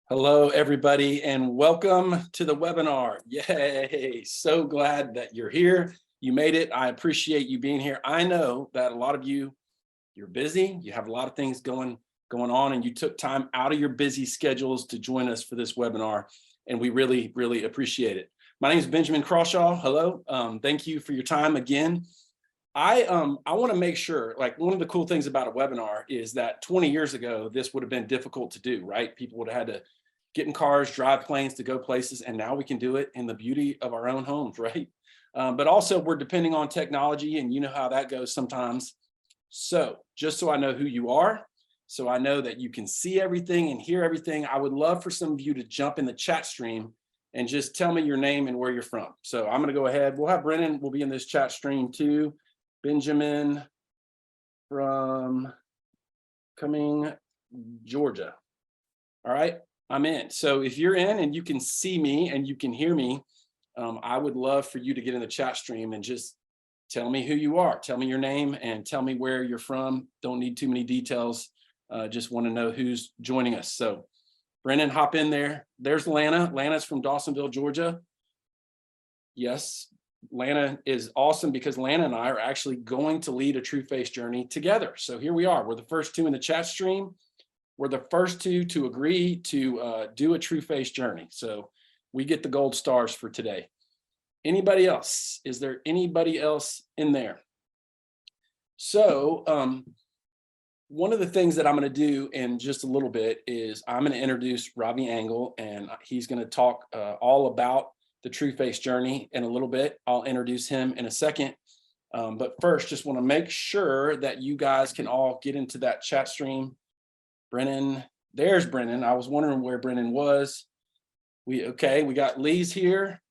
Hello, everybody, and welcome to the webinar. Yay! So glad that you're here. You made it. I appreciate you being here. I know that a lot of you're busy. You have a lot of things going on, and you took time out of your busy schedules to join us for this webinar, and we really appreciate it. My name is Benjamin Crawshaw. Hello. Thank you for your time again. I want to make sure, like, one of the cool things about a webinar is that 20 years ago, this would have been difficult to do, right? People would have had to get in cars, drive planes to go places, and now we can do it in the beauty of our own homes, right? But also we're depending on technology, and you know how that goes sometimes. So just so I know who you are, so I know that you can see everything and hear everything, I would love for some of you to jump in the chat stream and just tell me your name and where you're from. So I'm going to go ahead. We'll have Brennan will be in this chat stream too. Benjamin from Cumming, Georgia. All right, I'm in. So if you're in and you can see me and you can hear me, I would love for you to get in the chat stream and just tell me who you are. Tell me your name and tell me where you're from. Don't need too many details. Just want to know who's joining us. So Brennan, hop in there. There's Lana. Lana's from Dawsonville, Georgia. Yes. Lana is awesome because Lana and I are actually going to lead a Trueface Journey together. So here we are. We're the first two in the chat stream. We're the first two to agree to do a Trueface Journey. So we get the gold stars for today. Anybody else? Is there anybody else in there? So one of the things that I'm going to do in just a little bit is I'm going to introduce Robby Angle, and he's going to talk all about the Trueface Journey in a little bit. I'll introduce him in a second. But first, just want to make sure that you guys can all get into that chat stream. Brennan, there's Brennan. I was wondering where Brennan was. We got Lee's here.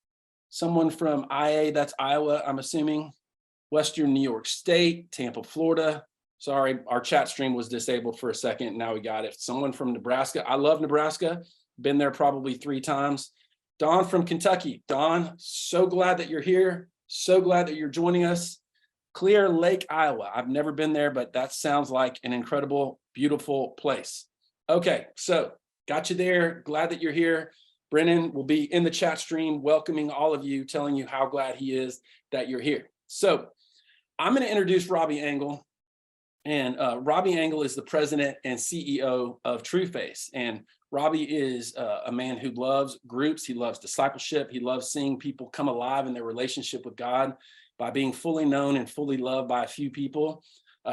Someone from IA, that's Iowa, I'm assuming. Western New York State, Tampa, Florida. Sorry, our chat stream was disabled for a second. Now we got it. Someone from Nebraska. I love Nebraska. Been there probably 3 times. Don from Kentucky. Don, so glad that you're here. So glad that you're joining us. Clear Lake, Iowa. I've never been there, but that sounds like an incredible, beautiful place. Okay, so got you there. Glad that you're here. Brennan will be in the chat stream welcoming all of you, telling you how glad he is that you're here. So I'm going to introduce Robby Angle. And Robby Angle is the president and CEO of Trueface. And Robby is a man who loves groups. He loves discipleship. He loves seeing people come alive in their relationship with God by being fully known and fully loved by a few people.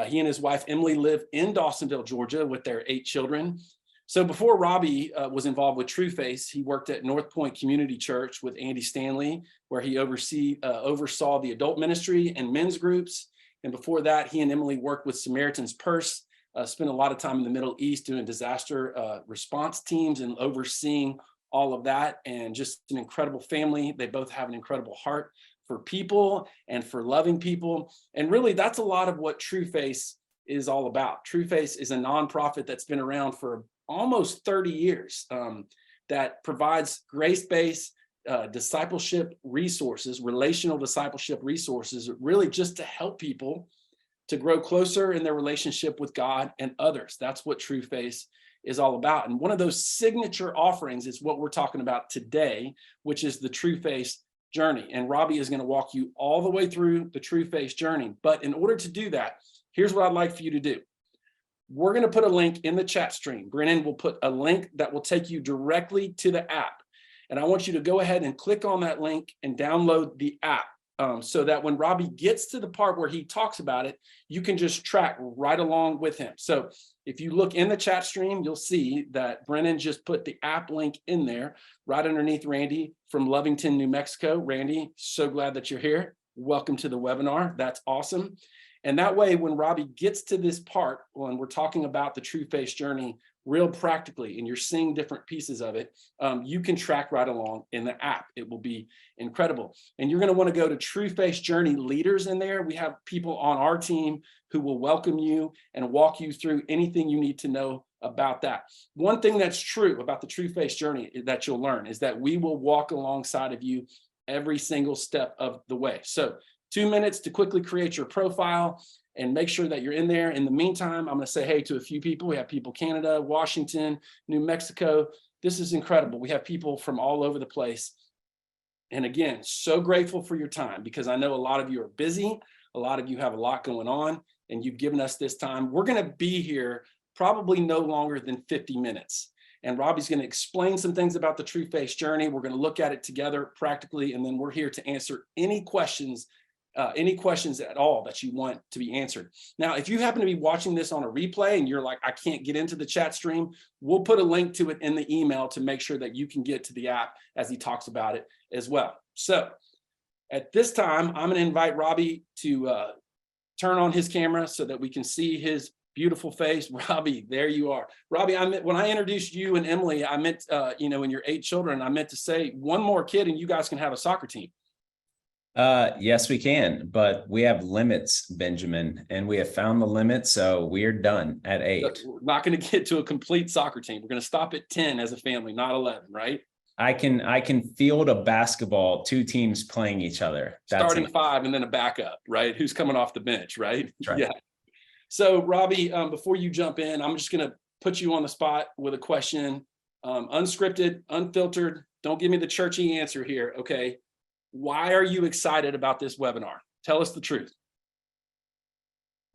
He and his wife, Emily, live in Dawsonville, Georgia with their 8 children. So before Robby was involved with Trueface, he worked at North Point Community Church with Andy Stanley, where he oversaw the adult ministry and men's groups. And before that, he and Emily worked with Samaritan's Purse, spent a lot of time in the Middle East doing disaster response teams and overseeing all of that. And just an incredible family. They both have an incredible heart for people and for loving people. And really, that's a lot of what Trueface is all about. Trueface is a nonprofit that's been around for almost 30 years that provides grace-based discipleship resources, relational discipleship resources, really just to help people to grow closer in their relationship with God and others. That's what Trueface is all about. And one of those signature offerings is what we're talking about today, which is the Trueface Journey. And Robby is going to walk you all the way through the Trueface Journey. But in order to do that, here's what I'd like for you to do. We're going to put a link in the chat stream. Brennan will put a link that will take you directly to the app. And I want you to go ahead and click on that link and download the app so that when Robby gets to the part where he talks about it, you can just track right along with him. So if you look in the chat stream, you'll see that Brennan just put the app link in there right underneath Randy from Lovington, New Mexico. Randy, so glad that you're here. Welcome to the webinar. That's awesome. And that way, when Robby gets to this part, when we're talking about the Trueface Journey real practically, and you're seeing different pieces of it, you can track right along in the app. It will be incredible. And you're going to want to go to Trueface Journey Leaders in there. We have people on our team who will welcome you and walk you through anything you need to know about that. One thing that's true about the Trueface Journey that you'll learn is that we will walk alongside of you every single step of the way. So 2 minutes to quickly create your profile and make sure that you're in there. In the meantime, I'm going to say hey to a few people. We have people Canada, Washington, New Mexico, This is incredible. We have people from all over the place. And again, so grateful for your time, because I know a lot of you are busy. A lot of you have a lot going on, and you've given us this time. We're going to be here probably no longer than 50 minutes. And Robby's going to explain some things about the Trueface Journey. We're going to look at it together practically, and then we're here to answer any questions at all that you want to be answered. Now, if you happen to be watching this on a replay and you're like, I can't get into the chat stream, we'll put a link to it in the email to make sure that you can get to the app as he talks about it as well. So at this time, I'm going to invite Robby to turn on his camera so that we can see his beautiful face. Robby, there you are. Robby, when I introduced you and Emily, I meant, and your 8 children, I meant to say one more kid and you guys can have a soccer team. Yes, we can, but we have limits, Benjamin, and we have found the limit. So we're done at 8. We're not going to get to a complete soccer team. We're going to stop at 10 as a family, not 11, right? I can field a basketball, 2 teams playing each other. Starting 5 and then a backup, right? Who's coming off the bench, right? That's right. Yeah. So Robby, before you jump in, I'm just going to put you on the spot with a question, unscripted, unfiltered. Don't give me the churchy answer here. Okay. Why are you excited about this webinar? Tell us the truth.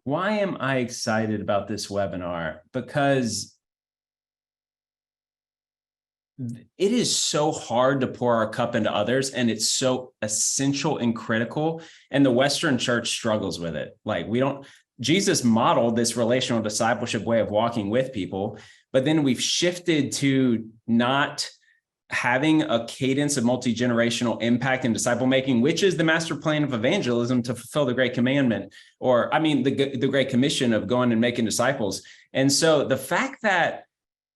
Why am I excited about this webinar? Because it is so hard to pour our cup into others, and it's so essential and critical. And the Western church struggles with it. Like, Jesus modeled this relational discipleship way of walking with people, but then we've shifted to not having a cadence of multi-generational impact and disciple making, which is the master plan of evangelism to fulfill the great commandment, the great commission of going and making disciples. And so the fact that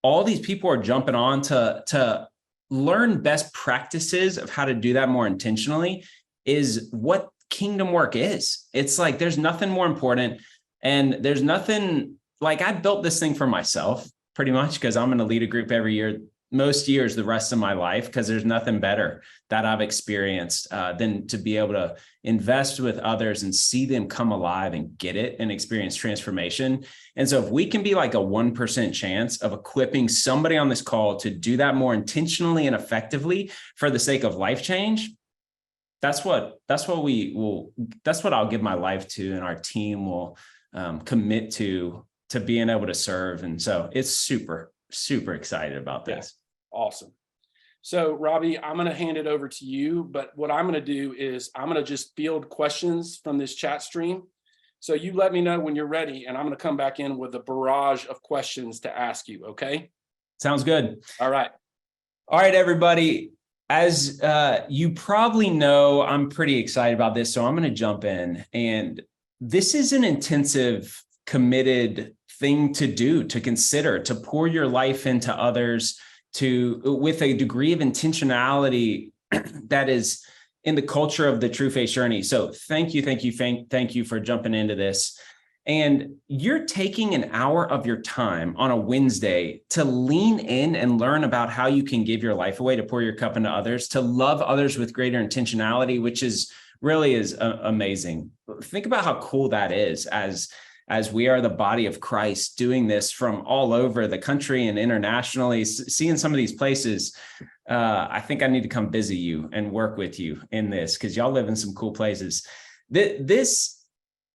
all these people are jumping on to learn best practices of how to do that more intentionally is what kingdom work is. It's like, there's nothing more important, and there's nothing like, I built this thing for myself pretty much because I'm going to lead a group every year, most years, the rest of my life, because there's nothing better that I've experienced than to be able to invest with others and see them come alive and get it and experience transformation. And so if we can be like a 1% chance of equipping somebody on this call to do that more intentionally and effectively for the sake of life change, that's what I'll give my life to, and our team will commit to being able to serve. And so it's super excited about this. Awesome. So Robby, I'm going to hand it over to you, but what I'm going to do is I'm going to just field questions from this chat stream. So you let me know when you're ready, and I'm going to come back in with a barrage of questions to ask you. Okay. Sounds good. All right, everybody. As you probably know, I'm pretty excited about this, so I'm going to jump in. And this is an intensive, committed thing to do, to consider, to pour your life into others, with a degree of intentionality that is in the culture of the Trueface Journey. So thank you for jumping into this. And you're taking an hour of your time on a Wednesday to lean in and learn about how you can give your life away, to pour your cup into others, to love others with greater intentionality, which is amazing. Think about how cool that is as we are the body of Christ doing this from all over the country and internationally, seeing some of these places. I think I need to come visit you and work with you in this, because y'all live in some cool places.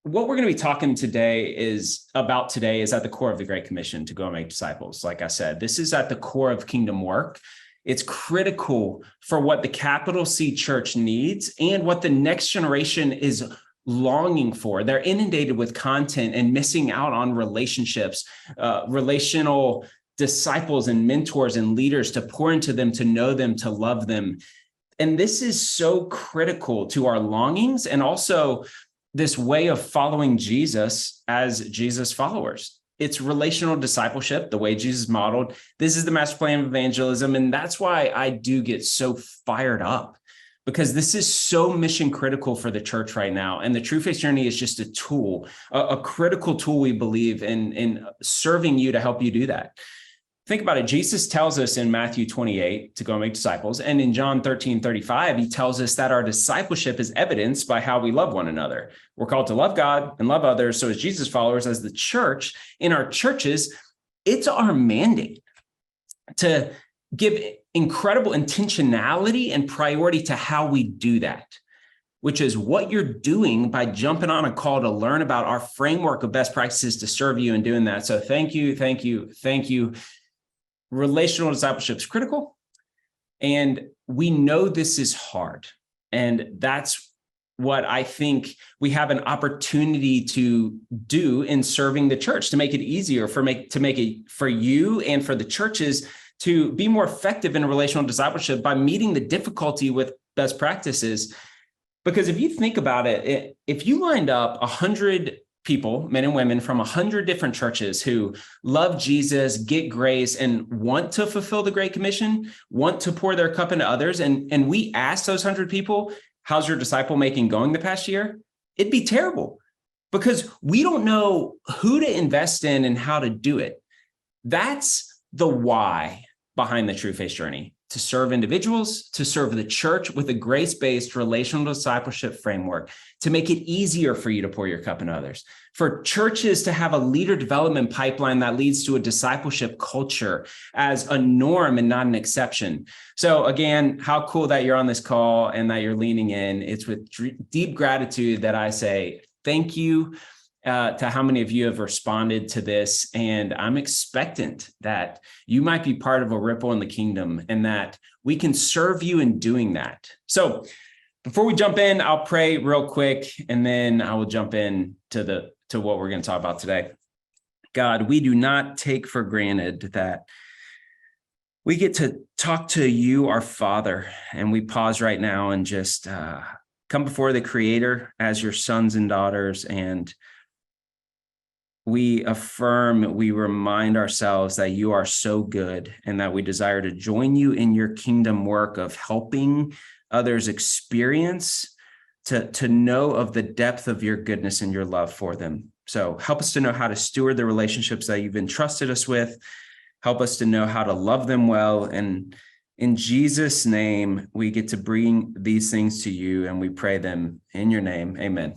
What we're going to be talking today is at the core of the Great Commission to go and make disciples. Like I said, this is at the core of kingdom work. It's critical for what the capital C church needs and what the next generation is longing for. They're inundated with content and missing out on relationships, relational disciples and mentors and leaders to pour into them, to know them, to love them. And this is so critical to our longings, and also this way of following Jesus as Jesus followers. It's relational discipleship, the way Jesus modeled. This is the master plan of evangelism. And that's why I do get so fired up, because this is so mission critical for the church right now. And the Trueface Journey is just a tool, a critical tool, we believe, in serving you to help you do that. Think about it. Jesus tells us in Matthew 28 to go make disciples. And in John 13:35, he tells us that our discipleship is evidenced by how we love one another. We're called to love God and love others. So as Jesus followers, as the church, in our churches, it's our mandate to give incredible intentionality and priority to how we do that, which is what you're doing by jumping on a call to learn about our framework of best practices to serve you and doing that. So thank you. Relational discipleship is critical. And we know this is hard. And that's what I think we have an opportunity to do in serving the church, to make it easier to make it for you and for the churches to be more effective in relational discipleship by meeting the difficulty with best practices. Because if you think about it, if you lined up 100 people, men and women from 100 different churches who love Jesus, get grace, and want to fulfill the Great Commission, want to pour their cup into others, and we ask those 100 people, how's your disciple making going the past year? It'd be terrible because we don't know who to invest in and how to do it. That's the why behind the Trueface Journey: to serve individuals, to serve the church with a grace-based relational discipleship framework, to make it easier for you to pour your cup into others, for churches to have a leader development pipeline that leads to a discipleship culture as a norm and not an exception. So again, how cool that you're on this call and that you're leaning in. It's with deep gratitude that I say thank you to how many of you have responded to this. And I'm expectant that you might be part of a ripple in the kingdom and that we can serve you in doing that. So before we jump in, I'll pray real quick, and then I will jump in to what we're going to talk about today. God, we do not take for granted that we get to talk to you, our Father, and we pause right now and just come before the Creator as your sons and daughters, and we affirm, we remind ourselves that you are so good and that we desire to join you in your kingdom work of helping others experience, to know of the depth of your goodness and your love for them. So help us to know how to steward the relationships that you've entrusted us with. Help us to know how to love them well. And in Jesus' name, we get to bring these things to you, and we pray them in your name. Amen.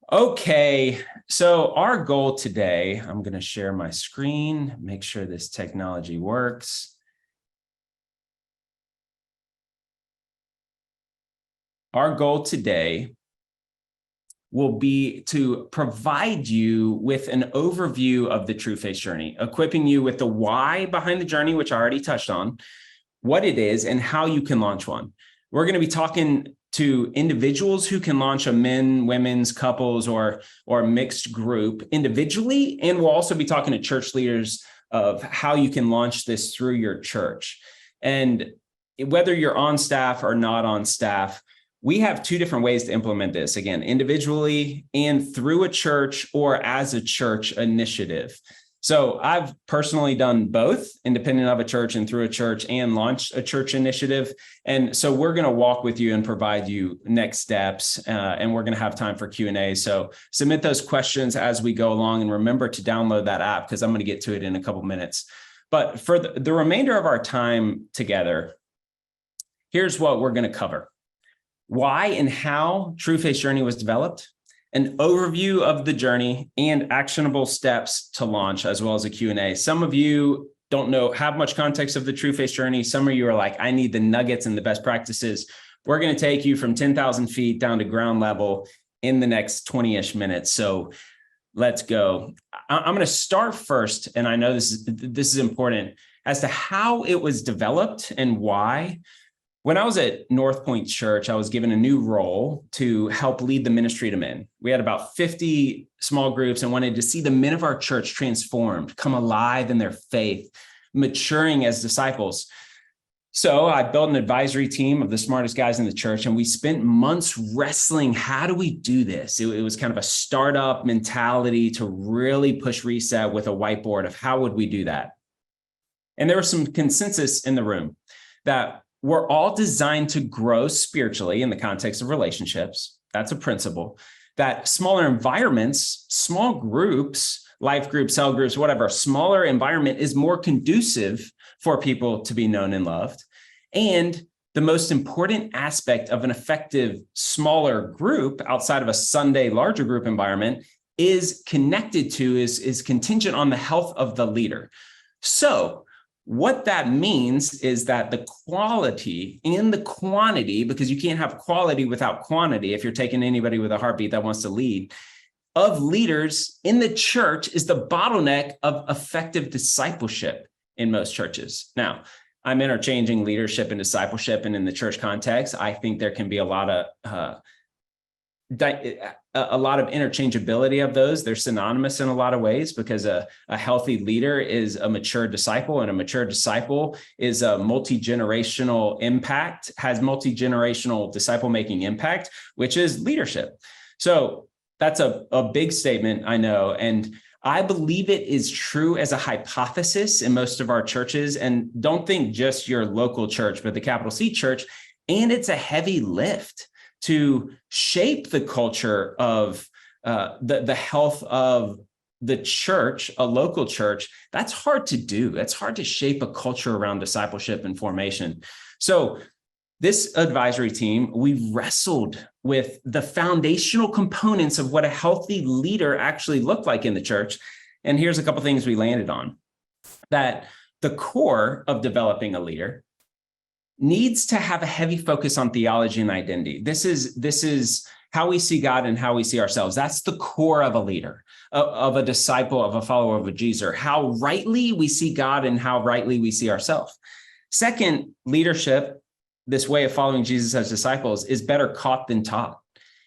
Okay, so our goal today, I'm going to share my screen, make sure this technology works. Our goal today will be to provide you with an overview of the Trueface Journey, equipping you with the why behind the journey, which I already touched on, what it is, and how you can launch one. We're going to be talking to individuals who can launch a men, women's, couples, or a mixed group individually. And we'll also be talking to church leaders of how you can launch this through your church. And whether you're on staff or not on staff, we have two different ways to implement this, again, individually and through a church or as a church initiative. So I've personally done both, independent of a church and through a church, and launched a church initiative. And so we're going to walk with you and provide you next steps, and we're going to have time for Q&A. So submit those questions as we go along, and remember to download that app because I'm going to get to it in a couple minutes. But for the remainder of our time together, here's what we're going to cover: why and how Trueface Journey was developed, an overview of the journey, and actionable steps to launch, as well as a Q&A. Some of you don't have much context of the Trueface Journey. Some of you are like, I need the nuggets and the best practices. We're going to take you from 10,000 feet down to ground level in the next 20-ish minutes. So let's go. I'm going to start first, and I know this is important, as to how it was developed and why. When I was at North Point Church, I was given a new role to help lead the ministry to men. We had about 50 small groups and wanted to see the men of our church transformed, come alive in their faith, maturing as disciples. So I built an advisory team of the smartest guys in the church, and we spent months wrestling. How do we do this? It was kind of a startup mentality to really push reset with a whiteboard of how would we do that. And there was some consensus in the room that we're all designed to grow spiritually in the context of relationships. That's a principle. That smaller environments, small groups, life groups, cell groups, whatever, smaller environment is more conducive for people to be known and loved. And the most important aspect of an effective smaller group outside of a Sunday larger group environment is contingent on the health of the leader. So What that means is that the quality and the quantity, because you can't have quality without quantity if you're taking anybody with a heartbeat that wants to lead, of leaders in the church is the bottleneck of effective discipleship in most churches. Now, I'm interchanging leadership and discipleship, and in the church context, I think there can be a lot of interchangeability of those. They're synonymous in a lot of ways, because a healthy leader is a mature disciple, and a mature disciple is a multi-generational impact, has multi-generational disciple-making impact, which is leadership. So that's a big statement, I know. And I believe it is true as a hypothesis in most of our churches. And don't think just your local church, but the capital C church. And it's a heavy lift to shape the culture of the health of the church, a local church. That's hard to do. That's hard to shape a culture around discipleship and formation. So this advisory team, we wrestled with the foundational components of what a healthy leader actually looked like in the church. And here's a couple of things we landed on. That the core of developing a leader needs to have a heavy focus on theology and identity. This is how we see God and how we see ourselves. That's the core of a leader, of a disciple, of a follower of Jesus, how rightly we see God and how rightly we see ourselves. Second, leadership, this way of following Jesus as disciples, is better caught than taught.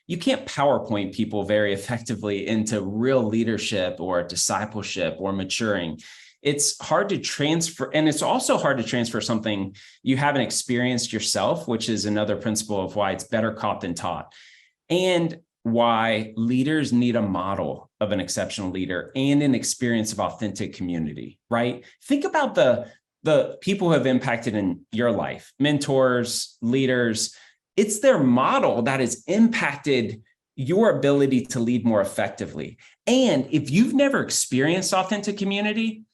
You can't PowerPoint people very effectively into real leadership or discipleship or maturing. It's hard to transfer, and it's also hard to transfer something you haven't experienced yourself, which is another principle of why it's better caught than taught, and why leaders need a model of an exceptional leader and an experience of authentic community, right? Think about the people who have impacted in your life, mentors, leaders. It's their model that has impacted your ability to lead more effectively. And if you've never experienced authentic community,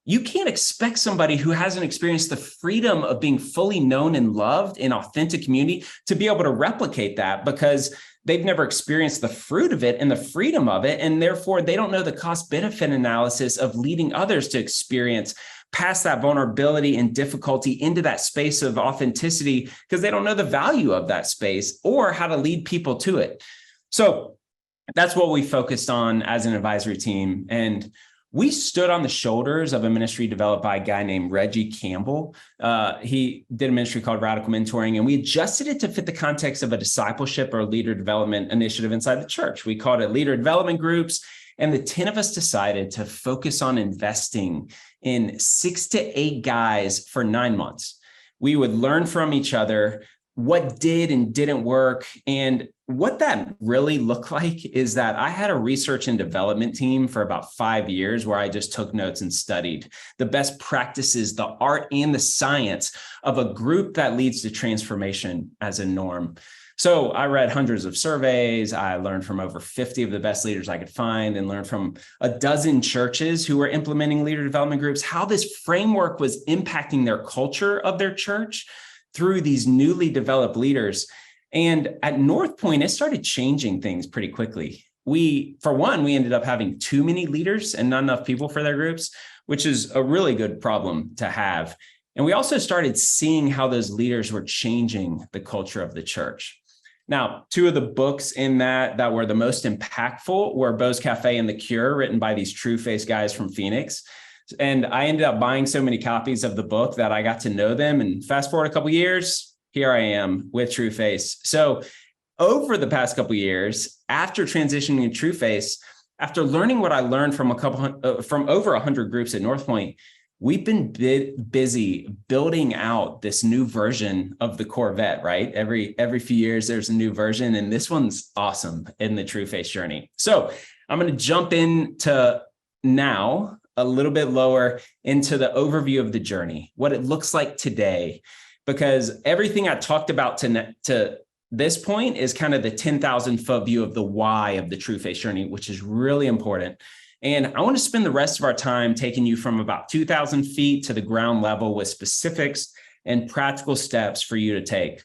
you can't expect somebody who hasn't experienced the freedom of being fully known and loved in authentic community to be able to replicate that, because they've never experienced the fruit of it and the freedom of it. And therefore, they don't know the cost-benefit analysis of leading others to experience past that vulnerability and difficulty into that space of authenticity, because they don't know the value of that space or how to lead people to it. So that's what we focused on as an advisory team. And we stood on the shoulders of a ministry developed by a guy named Reggie Campbell. He did a ministry called Radical Mentoring, and we adjusted it to fit the context of a discipleship or leader development initiative inside the church. We called it Leader Development Groups, and the 10 of us decided to focus on investing in 6 to 8 guys for 9 months. We would learn from each other what did and didn't work. And what that really looked like is that I had a research and development team for about 5 years where I just took notes and studied the best practices, the art and the science of a group that leads to transformation as a norm. So I read hundreds of surveys. I learned from over 50 of the best leaders I could find, and learned from a dozen churches who were implementing leader development groups, how this framework was impacting their culture of their church through these newly developed leaders. And at North Point, it started changing things pretty quickly. For one, we ended up having too many leaders and not enough people for their groups, which is a really good problem to have. And we also started seeing how those leaders were changing the culture of the church. Now, 2 of the books in that were the most impactful were Beau's Cafe and The Cure, written by these Trueface guys from Phoenix. And I ended up buying so many copies of the book that I got to know them. And fast forward a couple of years, here I am with Trueface. So over the past couple of years, after transitioning to Trueface, after learning what I learned from from over 100 groups at North Point, we've been busy building out this new version of the Corvette, right? Every few years, there's a new version, and this one's awesome in the Trueface Journey. So I'm going to jump into now a little bit lower into the overview of the journey, what it looks like today, because everything I talked about to this point is kind of the 10,000 foot view of the why of the Trueface Journey, which is really important. And I want to spend the rest of our time taking you from about 2,000 feet to the ground level with specifics and practical steps for you to take.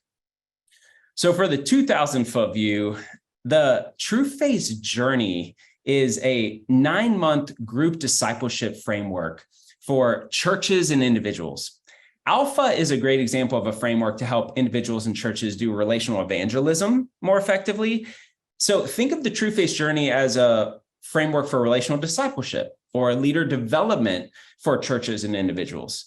So for the 2,000 foot view, the Trueface Journey is a 9-month group discipleship framework for churches and individuals. Alpha is a great example of a framework to help individuals and churches do relational evangelism more effectively. So think of the Trueface Journey as a framework for relational discipleship or leader development for churches and individuals.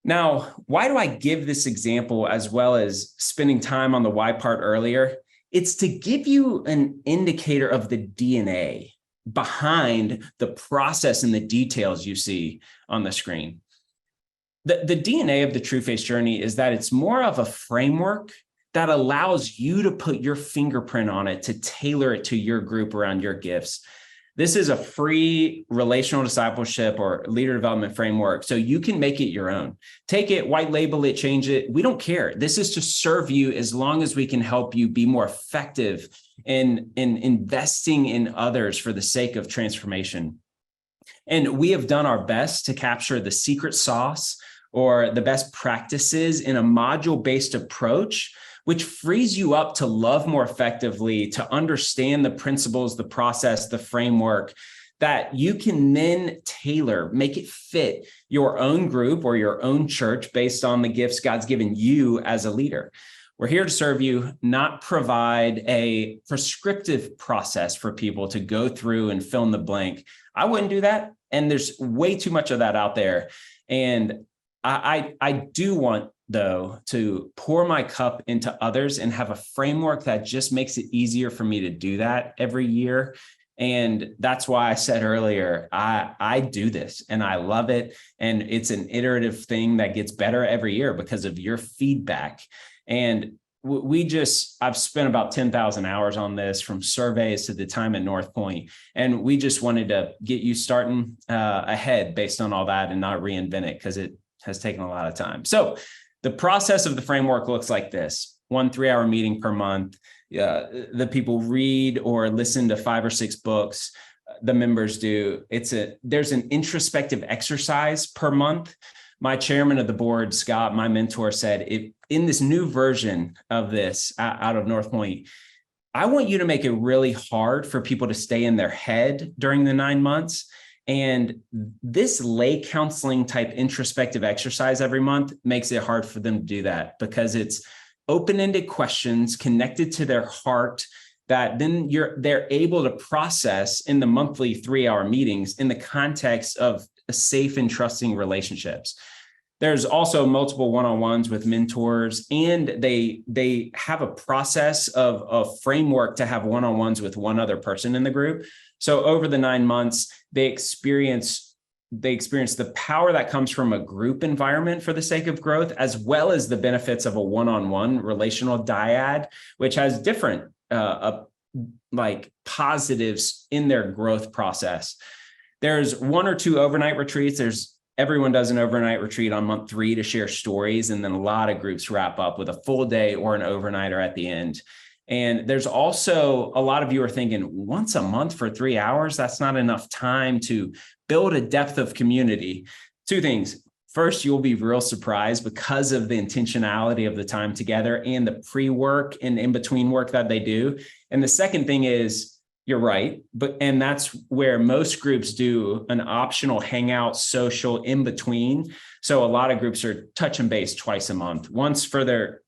Now, why do I give this example as well as spending time on the why part earlier? It's to give you an indicator of the DNA behind the process and the details you see on the screen. The DNA of the Trueface Journey is that it's more of a framework that allows you to put your fingerprint on it, to tailor it to your group around your gifts. This is a free relational discipleship or leader development framework, so you can make it your own. Take it, white label it, change it. We don't care. This is to serve you as long as we can help you be more effective in investing in others for the sake of transformation. And we have done our best to capture the secret sauce or the best practices in a module-based approach, which frees you up to love more effectively, to understand the principles, the process, the framework that you can then tailor, make it fit your own group or your own church based on the gifts God's given you as a leader. We're here to serve you, not provide a prescriptive process for people to go through and fill in the blank. I wouldn't do that. And there's way too much of that out there. And I do want, though, to pour my cup into others and have a framework that just makes it easier for me to do that every year. And that's why I said earlier, I do this and I love it. And it's an iterative thing that gets better every year because of your feedback. And I've spent about 10,000 hours on this, from surveys to the time at North Point. And we just wanted to get you starting ahead based on all that and not reinvent it, because it has taken a lot of time. So the process of the framework looks like this: 1 3-hour meeting per month. The people read or listen to 5 or 6 books. The members do. There's an introspective exercise per month. My chairman of the board, Scott, my mentor, said, in this new version of this out of North Point, I want you to make it really hard for people to stay in their head during the 9 months. And this lay counseling type introspective exercise every month makes it hard for them to do that, because it's open-ended questions connected to their heart that then they're able to process in the monthly 3-hour meetings in the context of safe and trusting relationships. There's also multiple one-on-ones with mentors, and they have a process of a framework to have one-on-ones with one other person in the group. So over the 9 months, they experience the power that comes from a group environment for the sake of growth, as well as the benefits of a one-on-one relational dyad, which has different positives in their growth process. There's 1 or 2 overnight retreats. Everyone does an overnight retreat on month 3 to share stories. And then a lot of groups wrap up with a full day or an overnighter at the end. And there's also a lot of you are thinking, once a month for 3 hours, that's not enough time to build a depth of community. 2 things. First, you'll be real surprised because of the intentionality of the time together and the pre-work and in-between work that they do. And the second thing is, you're right, and that's where most groups do an optional hangout social in between. So a lot of groups are touch and base twice a month, once for their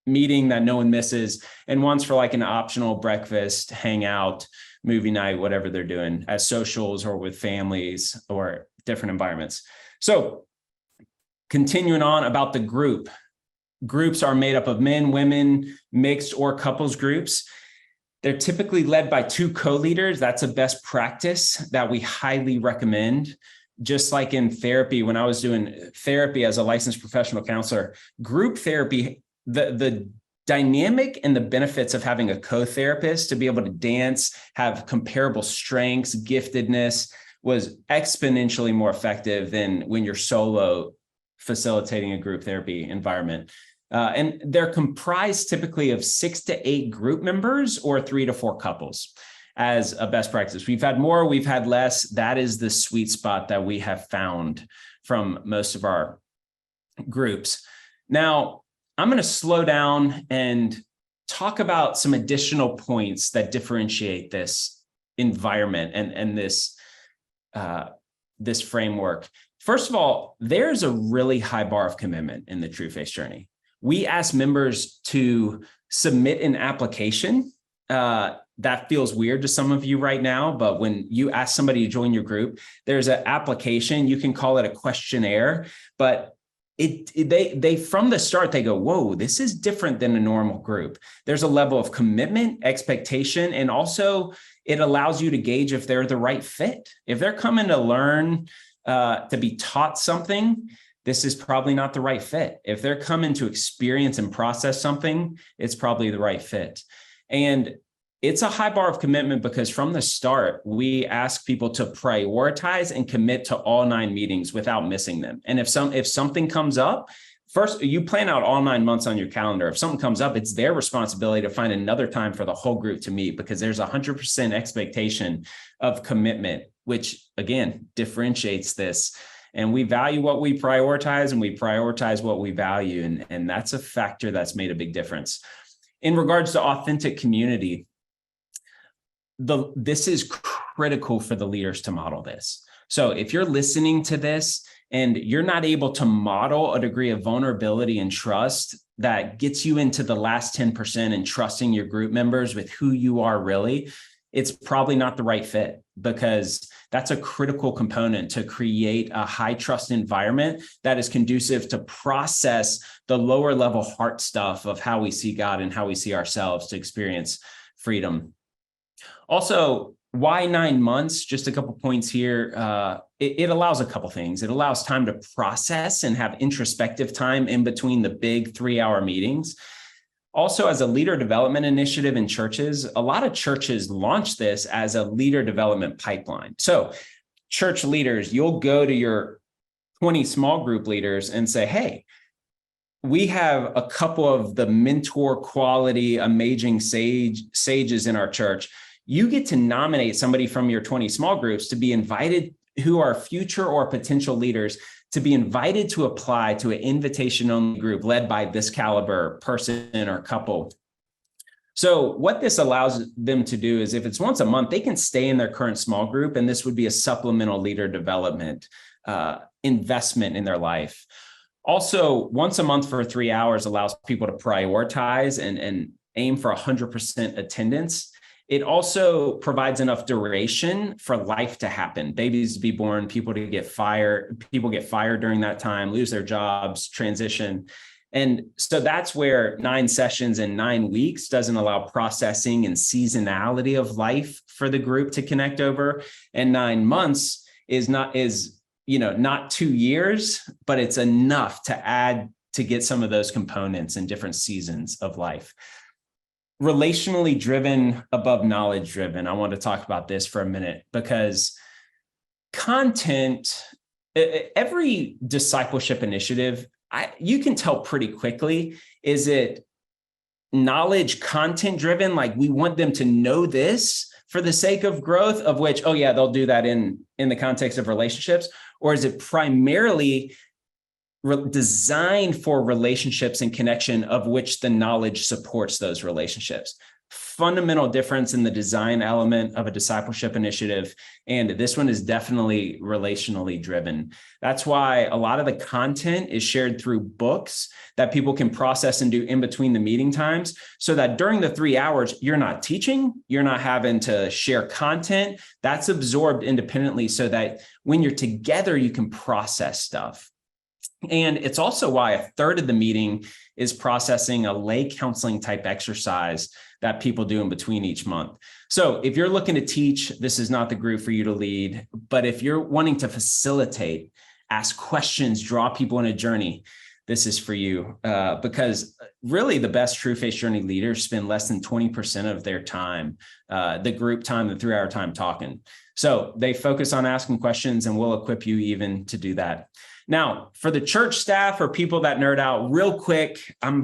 meeting that no one misses, and once for like an optional breakfast, hangout, movie night, whatever they're doing as socials or with families or different environments. So continuing on about the group. Groups are made up of men, women, mixed or couples groups. They're typically led by 2 co-leaders. That's a best practice that we highly recommend. Just like in therapy, when I was doing therapy as a licensed professional counselor, group therapy, the dynamic and the benefits of having a co-therapist to be able to dance, have comparable strengths, giftedness, was exponentially more effective than when you're solo facilitating a group therapy environment. And they're comprised typically of 6 to 8 group members or 3 to 4 couples as a best practice. We've had more, we've had less. That is the sweet spot that we have found from most of our groups. Now, I'm going to slow down and talk about some additional points that differentiate this environment and this this framework. First of all, there's a really high bar of commitment in the Trueface Journey. We ask members to submit an application. That feels weird to some of you right now, but when you ask somebody to join your group, there's an application. You can call it a questionnaire, but they from the start, they go, whoa, this is different than a normal group. There's a level of commitment, expectation, and also it allows you to gauge if they're the right fit. If they're coming to learn, to be taught something, this is probably not the right fit. If they're coming to experience and process something, it's probably the right fit. And it's a high bar of commitment because from the start, we ask people to prioritize and commit to all 9 meetings without missing them. And if something comes up, first, you plan out all 9 months on your calendar. If something comes up, it's their responsibility to find another time for the whole group to meet, because there's 100% expectation of commitment, which again, differentiates this. And we value what we prioritize, and we prioritize what we value. And that's a factor that's made a big difference. In regards to authentic community, this is critical for the leaders to model this. So if you're listening to this and you're not able to model a degree of vulnerability and trust that gets you into the last 10% and trusting your group members with who you are really, it's probably not the right fit, because that's a critical component to create a high trust environment that is conducive to process the lower level heart stuff of how we see God and how we see ourselves to experience freedom. Also, why 9 months? Just a couple points here. It allows a couple things. It allows time to process and have introspective time in between the big 3-hour meetings. Also, as a leader development initiative in churches, a lot of churches launch this as a leader development pipeline. So church leaders, you'll go to your 20 small group leaders and say, hey, we have a couple of the mentor quality, amazing sages in our church. You get to nominate somebody from your 20 small groups to be invited, who are future or potential leaders, to be invited to apply to an invitation-only group led by this caliber person or couple. So what this allows them to do is, if it's once a month, they can stay in their current small group, and this would be a supplemental leader development investment in their life. Also, once a month for 3 hours allows people to prioritize and aim for 100% attendance. It also provides enough duration for life to happen, babies to be born, people get fired during that time, lose their jobs, transition. And so that's where 9 sessions in 9 weeks doesn't allow processing and seasonality of life for the group to connect over. And 9 months is not 2 years, but it's enough to add to get some of those components in different seasons of life. Relationally driven above knowledge driven. I want to talk about this for a minute, because content, every discipleship initiative, you can tell pretty quickly, is it knowledge content driven? Like, we want them to know this for the sake of growth, of which, oh yeah, they'll do that in the context of relationships? Or is it primarily designed for relationships and connection, of which the knowledge supports those relationships? Fundamental difference in the design element of a discipleship initiative. And this one is definitely relationally driven. That's why a lot of the content is shared through books that people can process and do in between the meeting times, so that during the 3 hours, you're not teaching, you're not having to share content. That's absorbed independently, so that when you're together, you can process stuff. And it's also why a third of the meeting is processing a lay counseling type exercise that people do in between each month. So if you're looking to teach, this is not the group for you to lead. But if you're wanting to facilitate, ask questions, draw people on a journey, this is for you. Because really the best Trueface Journey leaders spend less than 20% of their time, the group time, the 3-hour time, talking. So they focus on asking questions, and we'll equip you even to do that. Now, for the church staff or people that nerd out, real quick, I'm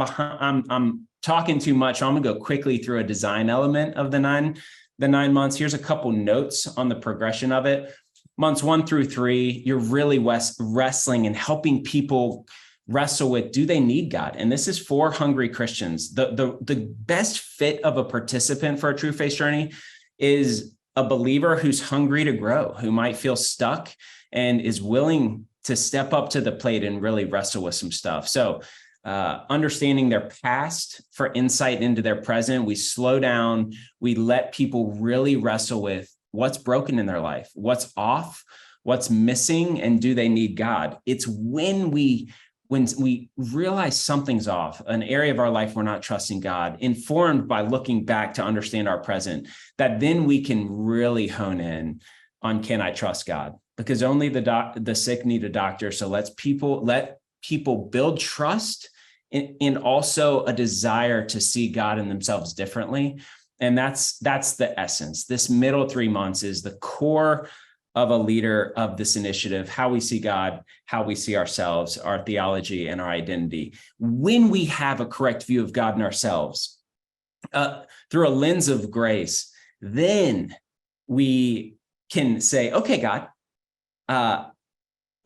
talking too much. So I'm gonna go quickly through a design element of the nine months. Here's a couple notes on the progression of it. Months 1 through 3, you're really wrestling and helping people wrestle with, do they need God? And this is for hungry Christians. The best fit of a participant for a Trueface Journey is a believer who's hungry to grow, who might feel stuck and is willing to step up to the plate and really wrestle with some stuff. So understanding their past for insight into their present, we slow down, we let people really wrestle with what's broken in their life, what's off, what's missing, and do they need God? It's when we realize something's off, an area of our life we're not trusting God, informed by looking back to understand our present, that then we can really hone in on, can I trust God? Because only the sick need a doctor. So let people build trust and also a desire to see God in themselves differently. And that's the essence. This middle 3 months is the core of a leader of this initiative, how we see God, how we see ourselves, our theology, and our identity. When we have a correct view of God and ourselves through a lens of grace, then we can say, okay, God,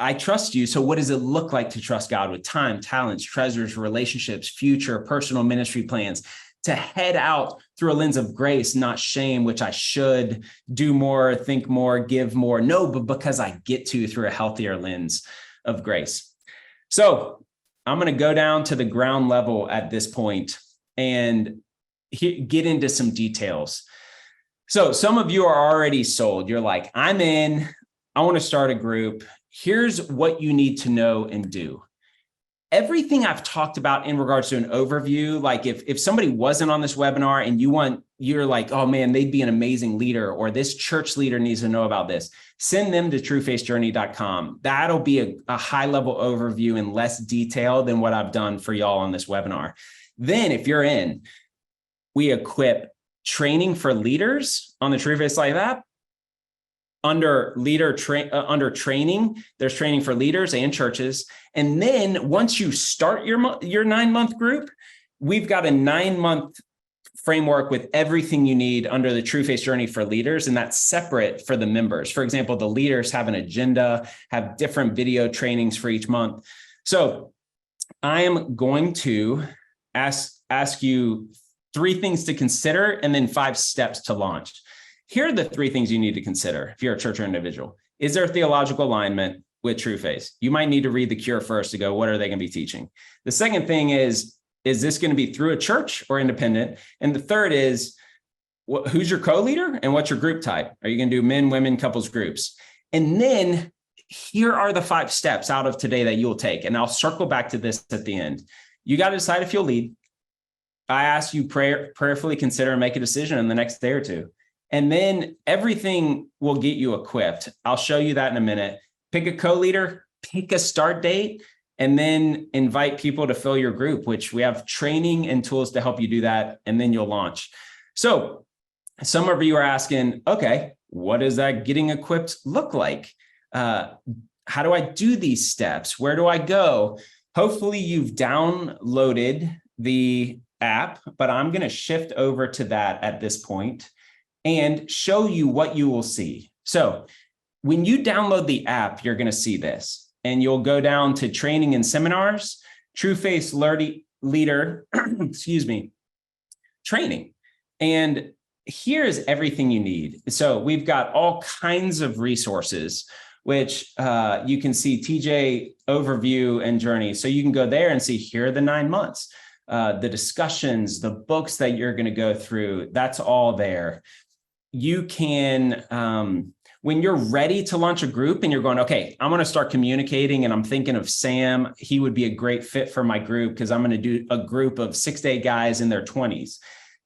I trust you. So what does it look like to trust God with time, talents, treasures, relationships, future, personal ministry plans, to head out through a lens of grace, not shame, which I should do more, think more, give more. No, but because I get to through a healthier lens of grace. So I'm going to go down to the ground level at this point and get into some details. So some of you are already sold. You're like, I'm in, I want to start a group. Here's what you need to know and do. Everything I've talked about in regards to an overview, like if somebody wasn't on this webinar and you're like, oh man, they'd be an amazing leader, or this church leader needs to know about this, send them to truefacejourney.com. That'll be a high level overview in less detail than what I've done for y'all on this webinar. Then if you're in, we equip training for leaders on the Trueface Life app. Under training, there's training for leaders and churches. And then once you start your 9-month group, we've got a 9-month framework with everything you need under the Trueface Journey for leaders. And that's separate for the members. For example, the leaders have an agenda, have different video trainings for each month. So I am going to ask you 3 things to consider and then 5 steps to launch. Here are the 3 things you need to consider if you're a church or individual. Is there theological alignment with Trueface? You might need to read the Cure first to go, what are they going to be teaching? The second thing is this going to be through a church or independent? And the third is, who's your co-leader and what's your group type? Are you going to do men, women, couples, groups? And then here are the 5 steps out of today that you'll take. And I'll circle back to this at the end. You got to decide if you'll lead. I ask you prayerfully consider and make a decision in the next day or 2. And then everything will get you equipped. I'll show you that in a minute. Pick a co-leader, pick a start date, and then invite people to fill your group, which we have training and tools to help you do that, and then you'll launch. So some of you are asking, okay, what does that getting equipped look like? How do I do these steps? Where do I go? Hopefully you've downloaded the app, but I'm going to shift over to that at this point and show you what you will see. So when you download the app, you're going to see this, and you'll go down to training and seminars, Trueface Leader, excuse me, training. And here's everything you need. So we've got all kinds of resources, which you can see TJ overview and journey. So you can go there and see, here are the 9 months, the discussions, the books that you're going to go through. That's all there. You can, when you're ready to launch a group and you're going, okay, I'm going to start communicating, and I'm thinking of Sam, he would be a great fit for my group because I'm going to do a group of 6 to 8 guys in their 20s.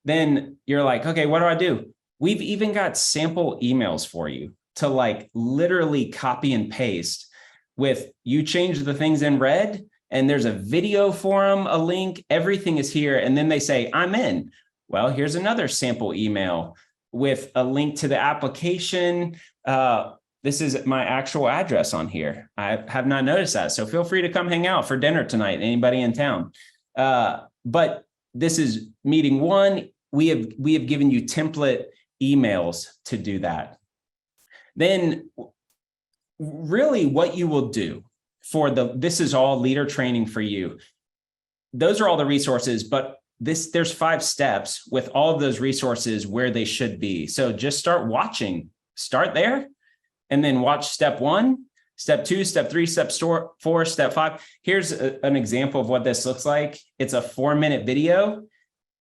Then you're like, okay, what do I do? We've even got sample emails for you to like literally copy and paste with, you change the things in red, and there's a video for them, a link, everything is here. And then they say, I'm in. Well, here's another sample email with a link to the application. This is my actual address on here. I have not noticed that. So feel free to come hang out for dinner tonight, anybody in town. But this is meeting 1. We have given you template emails to do that. Then really what you will do for this is all leader training for you. Those are all the resources, but there's 5 steps with all of those resources where they should be. So just start watching, start there, and then watch step 1, step 2, step 3, step 4, step 5. Here's an example of what this looks like. It's a 4-minute video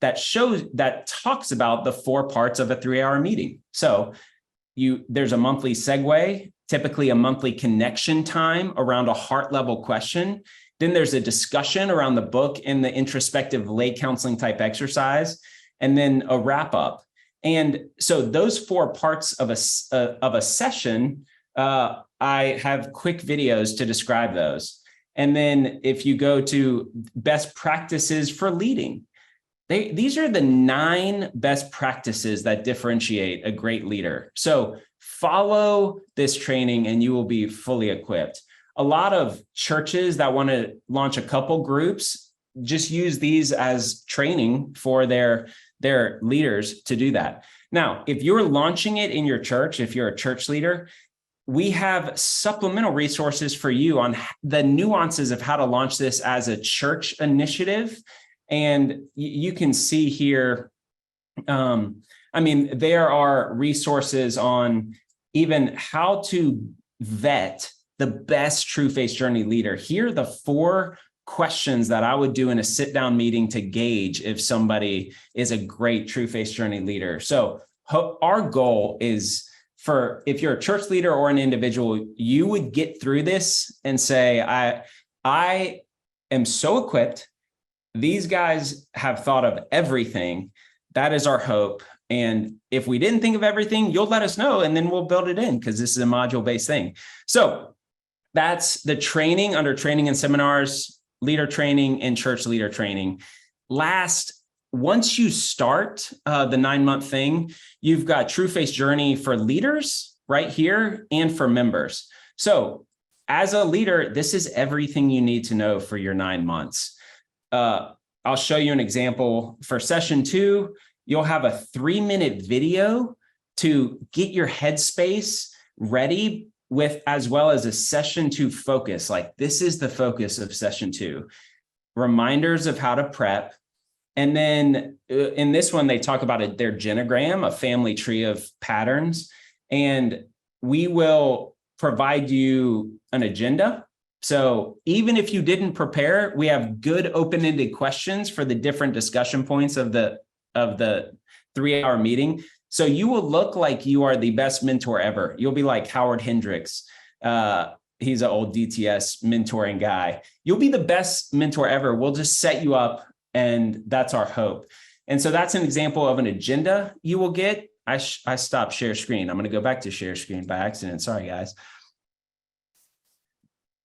that talks about the 4 parts of a 3-hour meeting. So there's a monthly segue, typically a monthly connection time around a heart level question. Then there's a discussion around the book and the introspective lay counseling type exercise, and then a wrap up. And so those 4 parts of a session, I have quick videos to describe those. And then if you go to best practices for leading, these are the 9 best practices that differentiate a great leader. So follow this training and you will be fully equipped. A lot of churches that want to launch a couple groups just use these as training for their leaders to do that. Now, if you're launching it in your church, if you're a church leader, we have supplemental resources for you on the nuances of how to launch this as a church initiative. And you can see here, there are resources on even how to vet the best Trueface Journey leader. Here are the 4 questions that I would do in a sit-down meeting to gauge if somebody is a great Trueface Journey leader. So our goal is if you're a church leader or an individual, you would get through this and say, I am so equipped. These guys have thought of everything. That is our hope. And if we didn't think of everything, you'll let us know, and then we'll build it in, because this is a module-based thing. So that's the training under training and seminars, leader training, and church leader training. Once you start the 9-month thing, you've got Trueface Journey for leaders right here and for members. So as a leader, this is everything you need to know for your 9 months. I'll show you an example. For session 2, you'll have a 3-minute video to get your headspace ready with, as well as a session 2 focus. Like, this is the focus of session 2. Reminders of how to prep. And then in this one, they talk about their genogram, a family tree of patterns. And we will provide you an agenda. So even if you didn't prepare, we have good open-ended questions for the different discussion points of the 3-hour meeting. So you will look like you are the best mentor ever. You'll be like Howard Hendricks. He's an old DTS mentoring guy. You'll be the best mentor ever. We'll just set you up, and that's our hope. And so that's an example of an agenda you will get. I stopped share screen. I'm going to go back to share screen by accident. Sorry, guys.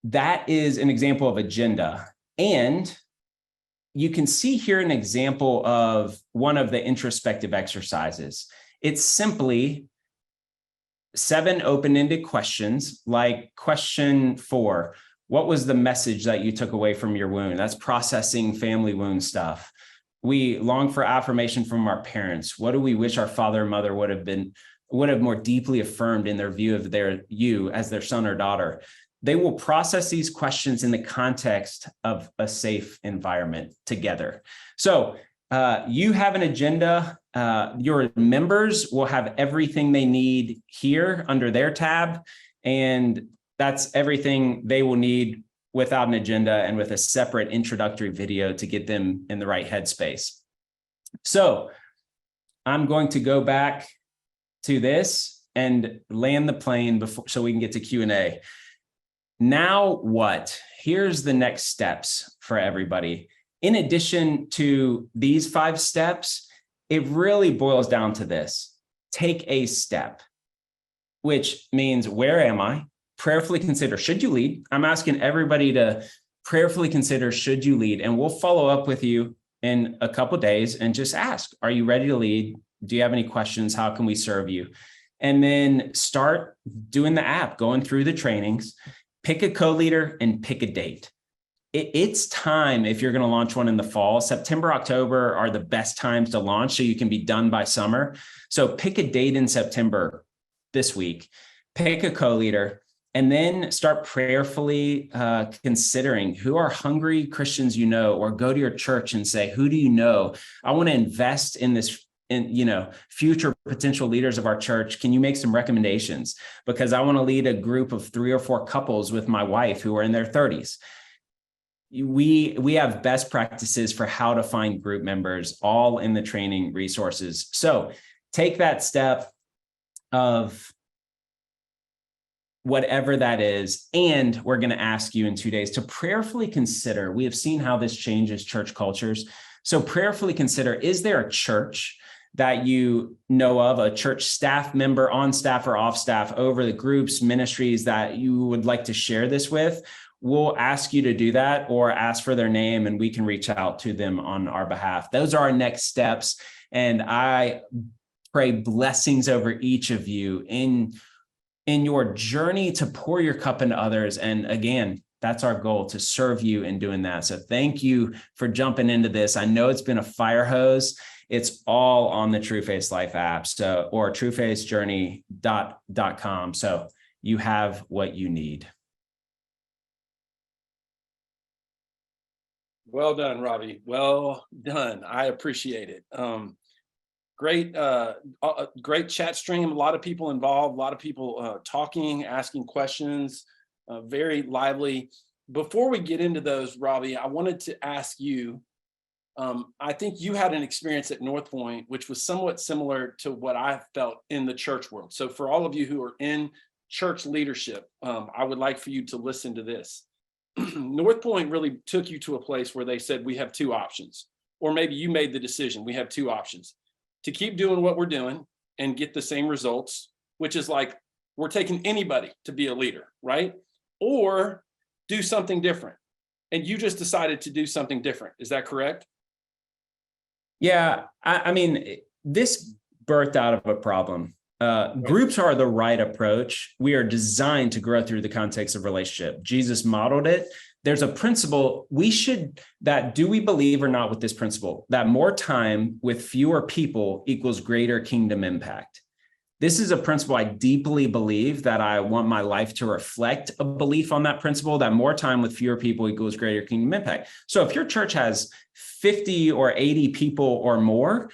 That is an example of agenda. And you can see here an example of one of the introspective exercises. It's simply 7 open-ended questions, like question 4. What was the message that you took away from your wound? That's processing family wound stuff. We long for affirmation from our parents. What do we wish our father and mother would have more deeply affirmed in their view of you as their son or daughter? They will process these questions in the context of a safe environment together. So you have an agenda. Your members will have everything they need here under their tab. And that's everything they will need without an agenda and with a separate introductory video to get them in the right headspace. So I'm going to go back to this and land the plane so we can get to Q&A. Now what? Here's the next steps for everybody. In addition to these 5 steps, it really boils down to this. Take a step, which means, where am I? Prayerfully consider, should you lead? I'm asking everybody to prayerfully consider, should you lead? And we'll follow up with you in a couple of days and just ask, are you ready to lead? Do you have any questions? How can we serve you? And then start doing the app, going through the trainings. Pick a co-leader and pick a date. It's time. If you're going to launch one in the fall, September, October are the best times to launch, so you can be done by summer. So pick a date in September this week, pick a co-leader, And then start prayerfully considering who are hungry Christians you know, or go to your church and say, who do you know? I want to invest in this, in future potential leaders of our church. Can you make some recommendations? Because I want to lead a group of 3 or 4 couples with my wife who are in their 30s. We have best practices for how to find group members, all in the training resources. So take that step of whatever that is. And we're going to ask you in 2 days to prayerfully consider, we have seen how this changes church cultures. So prayerfully consider, is there a church that you know of, a church staff member, on staff or off staff, over the groups, ministries that you would like to share this with? We'll ask you to do that, or ask for their name and we can reach out to them on our behalf. Those are our next steps. And I pray blessings over each of you in your journey to pour your cup into others. And again, that's our goal, to serve you in doing that. So thank you for jumping into this. I know it's been a fire hose. It's all on the Trueface Life app, or truefacejourney.com. So you have what you need. Well done, Robby. Well done. I appreciate it. Great chat stream. A lot of people involved, a lot of people talking, asking questions, very lively. Before we get into those, Robby, I wanted to ask you, I think you had an experience at North Point, which was somewhat similar to what I felt in the church world. So for all of you who are in church leadership, I would like for you to listen to this. North Point really took you to a place where they said, we have 2 options, or maybe you made the decision, we have 2 options: to keep doing what we're doing and get the same results, which is like, we're taking anybody to be a leader, right? Or do something different. And you just decided to do something different. Is that correct? Yeah, I mean, this birthed out of a problem. Groups are the right approach. We are designed to grow through the context of relationship. Jesus modeled it. There's a principle do we believe or not with this principle, that more time with fewer people equals greater kingdom impact? This is a principle I deeply believe, that I want my life to reflect a belief on that principle, that more time with fewer people equals greater kingdom impact. So if your church has 50 or 80 people or more,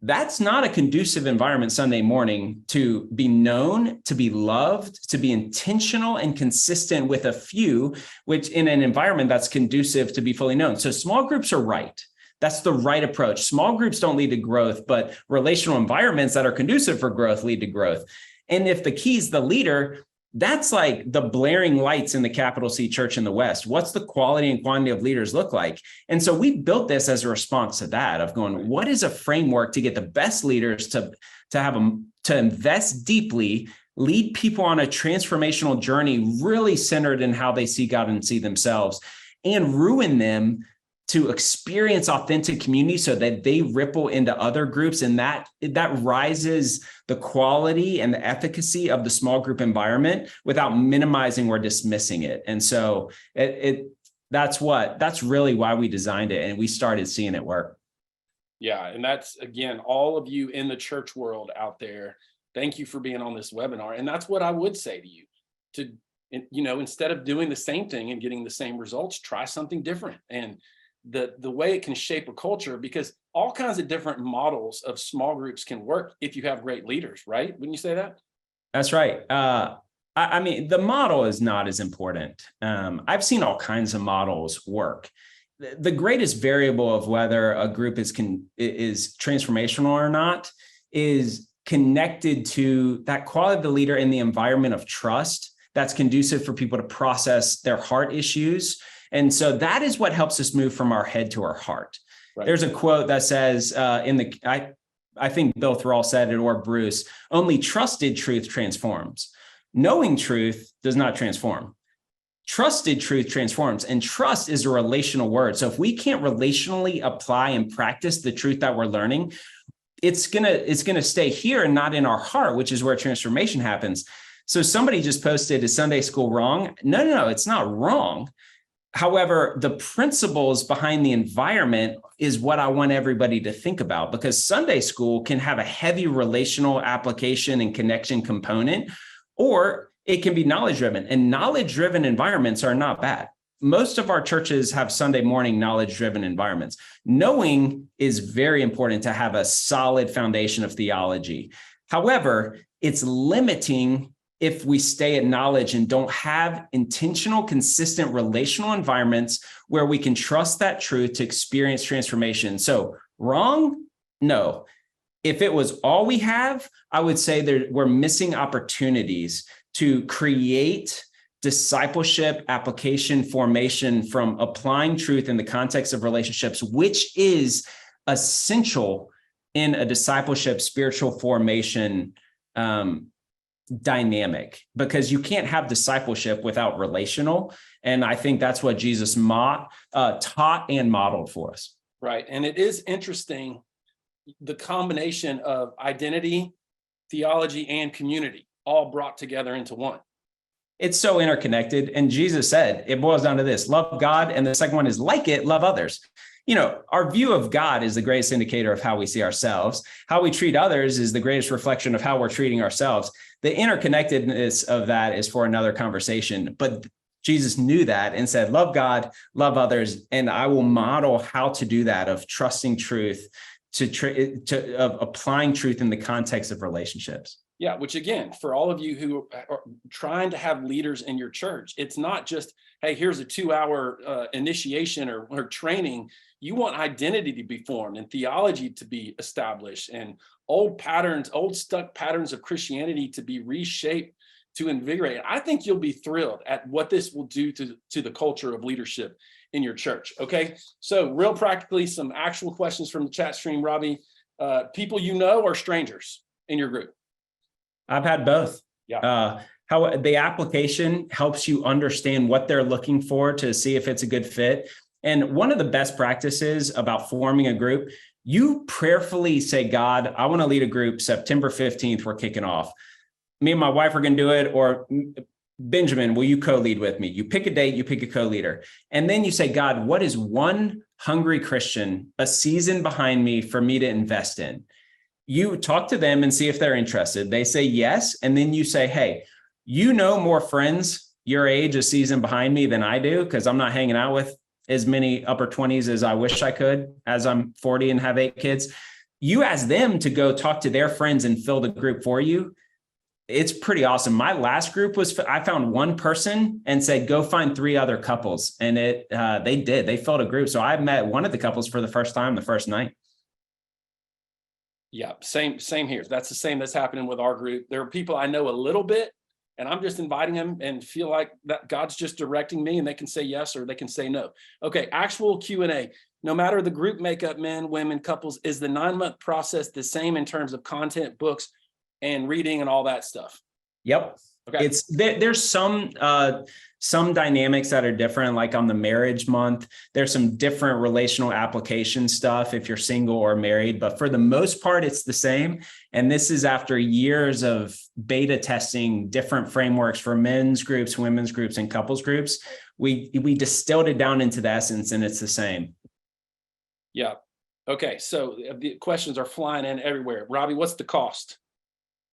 that's not a conducive environment Sunday morning to be known, to be loved, to be intentional and consistent with a few, which in an environment that's conducive to be fully known. So small groups are right. That's the right approach. Small groups don't lead to growth, but relational environments that are conducive for growth lead to growth. And if the key is the leader, that's like the blaring lights in the capital C church in the West. What's the quality and quantity of leaders look like? And so we built this as a response to that, of going, what is a framework to get the best leaders to invest deeply, lead people on a transformational journey, really centered in how they see God and see themselves, and ruin them to experience authentic community so that they ripple into other groups. And that rises the quality and the efficacy of the small group environment without minimizing or dismissing it. And so that's really why we designed it. And we started seeing it work. Yeah. And that's, again, all of you in the church world out there, thank you for being on this webinar. And that's what I would say to you, instead of doing the same thing and getting the same results, try something different. And the way it can shape a culture, because all kinds of different models of small groups can work if you have great leaders, right? Wouldn't you say that? That's right. I mean, the model is not as important. I've seen all kinds of models work. The greatest variable of whether a group is transformational or not is connected to that quality of the leader in the environment of trust that's conducive for people to process their heart issues. And so that is what helps us move from our head to our heart. Right. There's a quote that says, I think Bill Thrall said it, or Bruce, only trusted truth transforms. Knowing truth does not transform. Trusted truth transforms, and trust is a relational word. So if we can't relationally apply and practice the truth that we're learning, it's gonna stay here and not in our heart, which is where transformation happens. So somebody just posted, is Sunday school wrong? No, it's not wrong. However, the principles behind the environment is what I want everybody to think about, because Sunday school can have a heavy relational application and connection component, or It can be knowledge-driven, and knowledge-driven environments are not bad. Most of our churches have Sunday morning knowledge-driven environments. Knowing is very important to have a solid foundation of theology. However, it's limiting if we stay at knowledge and don't have intentional, consistent relational environments where we can trust that truth to experience transformation. So wrong? No. If it was all we have, I would say we're missing opportunities to create discipleship, application, formation from applying truth in the context of relationships, which is essential in a discipleship, spiritual formation dynamic, because you can't have discipleship without relational. And I think that's what Jesus taught and modeled for us. Right. And it is interesting, the combination of identity, theology, and community all brought together into one. It's so interconnected. And Jesus said, it boils down to this: love God. And the second one is like it, love others. You know, our view of God is the greatest indicator of how we see ourselves. How we treat others is the greatest reflection of how we're treating ourselves. The interconnectedness of that is for another conversation. But Jesus knew that and said, love God, love others. And I will model how to do that, of trusting truth, of applying truth in the context of relationships. Yeah, which again, for all of you who are trying to have leaders in your church, it's not just, hey, here's a 2-hour initiation or training. You want identity to be formed and theology to be established and old stuck patterns of Christianity to be reshaped, to invigorate. I think you'll be thrilled at what this will do to the culture of leadership in your church. Okay, so real practically, some actual questions from the chat stream, Robby. People you know or strangers in your group? I've had both. Yeah. How the application helps you understand what they're looking for to see if it's a good fit. And one of the best practices about forming a group, you prayerfully say, God, I want to lead a group September 15th, we're kicking off. Me and my wife are going to do it, or Benjamin, will you co-lead with me? You pick a date, you pick a co-leader. And then you say, God, what is one hungry Christian, a season behind me for me to invest in? You talk to them and see if they're interested. They say yes. And then you say, hey, you know more friends your age, a season behind me than I do, because I'm not hanging out with as many upper 20s as I wish I could, as I'm 40 and have 8 kids. You ask them to go talk to their friends and fill the group for you. It's pretty awesome. My last group I found one person and said, go find 3 other couples. And they filled a group. So I met one of the couples for the first time the first night. Yeah, same here. That's the same that's happening with our group. There are people I know a little bit, and I'm just inviting them and feel like that God's just directing me, and they can say yes or they can say no. Okay, actual Q&A. No matter the group makeup, men, women, couples, is the 9-month process the same in terms of content, books, and reading and all that stuff? Yep. Okay. There's some dynamics that are different, like on the marriage month, there's some different relational application stuff if you're single or married, but for the most part, it's the same. And this is after years of beta testing different frameworks for men's groups, women's groups, and couples groups. We distilled it down into the essence, and it's the same. Yeah. Okay. So the questions are flying in everywhere. Robby, what's the cost?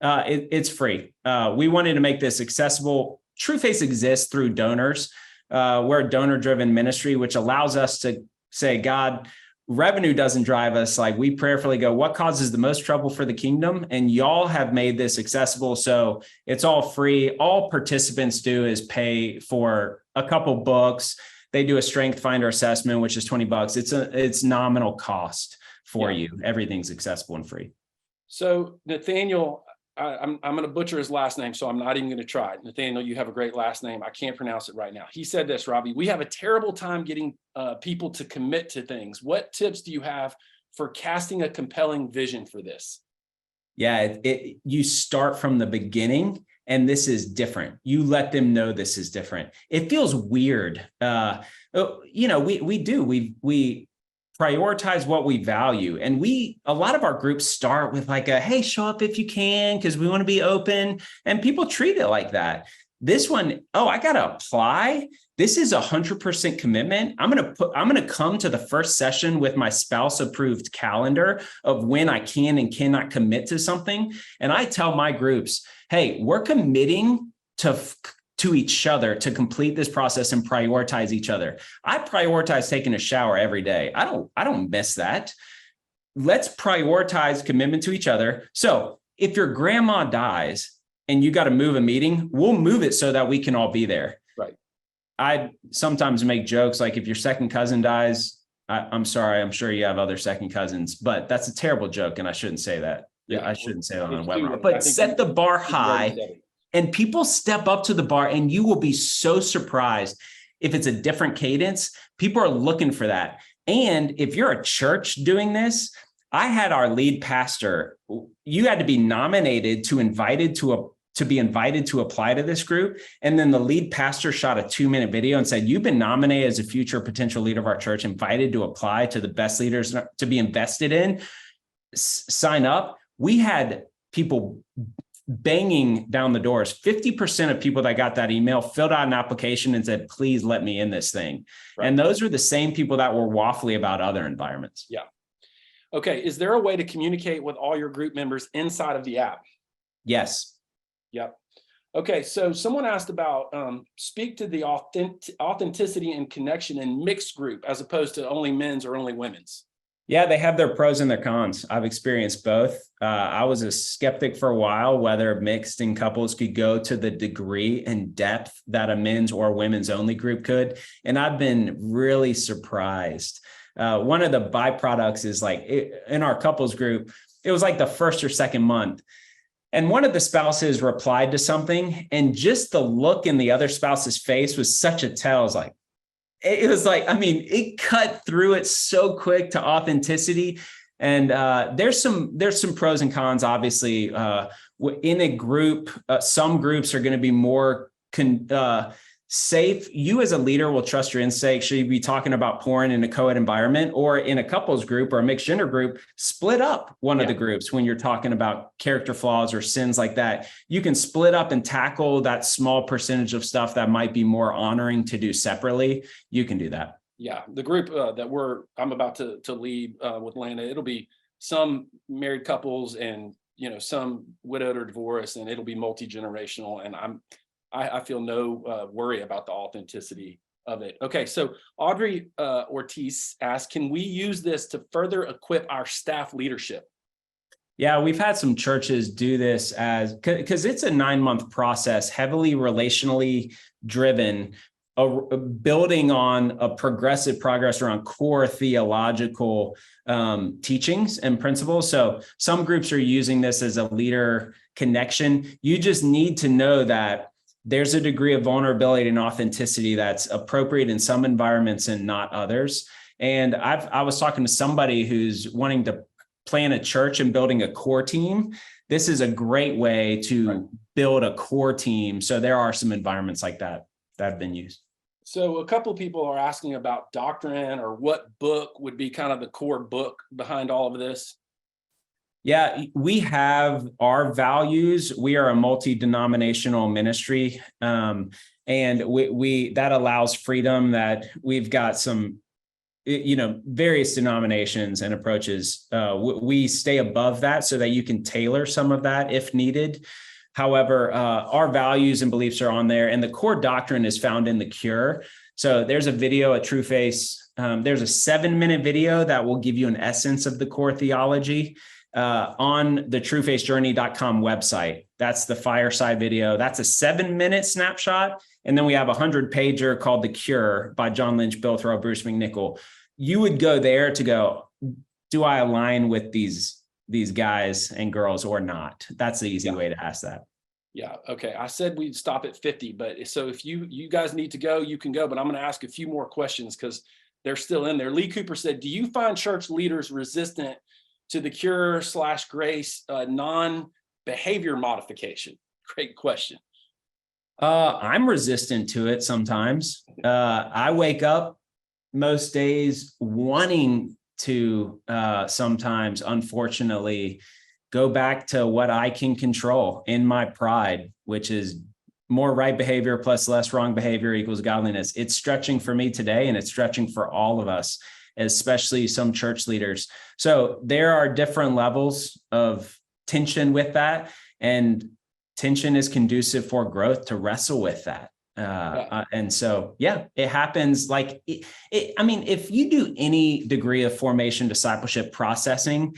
It's free. We wanted to make this accessible. Trueface exists through donors. We're a donor-driven ministry, which allows us to say, God, revenue doesn't drive us. Like, we prayerfully go, what causes the most trouble for the kingdom? And y'all have made this accessible. So it's all free. All participants do is pay for a couple books. They do a strength finder assessment, which is $20. It's nominal cost for you. Everything's accessible and free. So Nathaniel, I'm going to butcher his last name, so I'm not even going to try. Nathaniel, you have a great last name. I can't pronounce it right now. He said this, Robby: we have a terrible time getting people to commit to things. What tips do you have for casting a compelling vision for this? Yeah, you start from the beginning, and this is different. You let them know this is different. It feels weird. We prioritize what we value. And a lot of our groups start with like hey, show up if you can, because we want to be open. And people treat it like that. This one, I got to apply. This is 100% commitment. I'm going to come to the first session with my spouse approved calendar of when I can and cannot commit to something. And I tell my groups, hey, we're committing to each other to complete this process and prioritize each other. I prioritize taking a shower every day. I don't miss that. Let's prioritize commitment to each other. So if your grandma dies and you got to move a meeting, we'll move it so that we can all be there. Right. I sometimes make jokes like if your second cousin dies, I'm sorry, I'm sure you have other second cousins, but that's a terrible joke and I shouldn't say that. Yeah, I shouldn't say that on a webinar, but set the bar high. And people step up to the bar and you will be so surprised if it's a different cadence. People are looking for that. And if you're a church doing this, I had our lead pastor, you had to be nominated to be invited to apply to this group. And then the lead pastor shot a 2-minute video and said, you've been nominated as a future potential leader of our church, invited to apply to the best leaders to be invested in, sign up. We had people banging down the doors. 50% of people that got that email filled out an application and said, please let me in this thing. Right. And those are the same people that were waffly about other environments. Yeah. Okay. Is there a way to communicate with all your group members inside of the app? Yes. Yep. Okay. So someone asked about speak to the authenticity and connection in mixed group as opposed to only men's or only women's. Yeah, they have their pros and their cons. I've experienced both. I was a skeptic for a while, whether mixed and couples could go to the degree and depth that a men's or women's only group could. And I've been really surprised. One of the byproducts is like in our couples group, it was like the first or second month. And one of the spouses replied to something and just the look in the other spouse's face was such a tell. It was like, I mean, it cut through it so quick to authenticity. And there's some pros and cons, obviously. In a group, some groups are going to be more safe. You as a leader will trust your instincts. Should you be talking about porn in a co-ed environment or in a couples group or a mixed gender group, split up one of the groups when you're talking about character flaws or sins like that. You can split up and tackle that small percentage of stuff that might be more honoring to do separately. You can do that. Yeah. The group that I'm about to lead with Lana, it'll be some married couples and, some widowed or divorced, and it'll be multi-generational. And I feel no worry about the authenticity of it. Okay, so Audrey Ortiz asked, can we use this to further equip our staff leadership? Yeah, we've had some churches do this because it's a 9-month process, heavily relationally driven, building on a progressive progress around core theological teachings and principles. So some groups are using this as a leader connection. You just need to know that there's a degree of vulnerability and authenticity that's appropriate in some environments and not others. And I was talking to somebody who's wanting to plan a church and building a core team. This is a great way to build a core team. So there are some environments like that have been used. So a couple of people are asking about doctrine or what book would be kind of the core book behind all of this. Yeah, we have our values. We are a multi-denominational ministry, and we that allows freedom. That we've got some, various denominations and approaches. We stay above that so that you can tailor some of that if needed. However, our values and beliefs are on there, and the core doctrine is found in the Cure. So there's a video at Trueface. There's a 7-minute video that will give you an essence of the core theology. On the truefacejourney.com website. That's the fireside video. That's a 7-minute snapshot. And then we have a 100-pager called The Cure by John Lynch Bilthrow, Bruce McNichol. You would go there to go, do I align with these guys and girls or not? That's the easy way to ask that. Yeah. Okay. I said we'd stop at 50, but so if you guys need to go, you can go, but I'm going to ask a few more questions because they're still in there. Lee Cooper said, do you find church leaders resistant to the Cure/Grace non-behavior modification? Great question. I'm resistant to it sometimes. I wake up most days wanting to sometimes, unfortunately, go back to what I can control in my pride, which is more right behavior plus less wrong behavior equals godliness. It's stretching for me today, and it's stretching for all of us, especially some church leaders. So there are different levels of tension with that. And tension is conducive for growth to wrestle with that. And so, yeah, it happens. Like, I mean, if you do any degree of formation discipleship processing,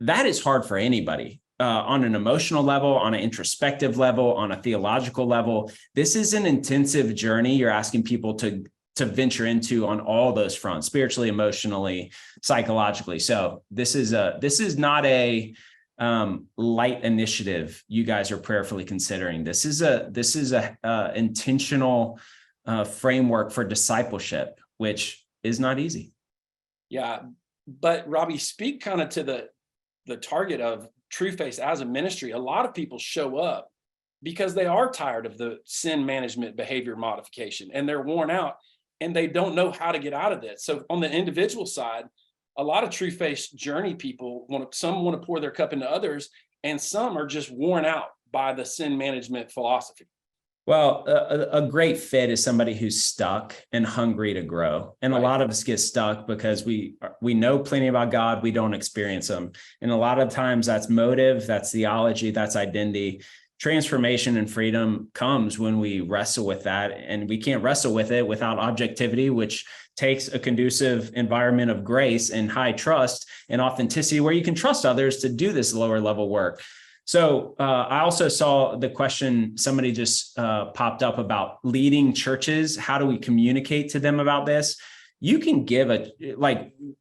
that is hard for anybody. On an emotional level, on an introspective level, on a theological level. This is an intensive journey you're asking people to venture into on all those fronts, spiritually, emotionally, psychologically. So this is not a light initiative you guys are prayerfully considering. This is a intentional framework for discipleship, which is not easy. Yeah, but Robby, speak kind of to the target of Trueface as a ministry. A lot of people show up because they are tired of the sin management behavior modification, and they're worn out and they don't know how to get out of this. So on the individual side, a lot of Trueface Journey people some want to pour their cup into others, and some are just worn out by the sin management philosophy. Well, a great fit is somebody who's stuck and hungry to grow. And a lot of us get stuck because we know plenty about God, we don't experience them. And a lot of times that's motive, that's theology, that's identity. Transformation and freedom comes when we wrestle with that. And we can't wrestle with it without objectivity, which takes a conducive environment of grace and high trust and authenticity where you can trust others to do this lower level work. So I also saw the question, somebody just popped up about leading churches. How do we communicate to them about this? You can give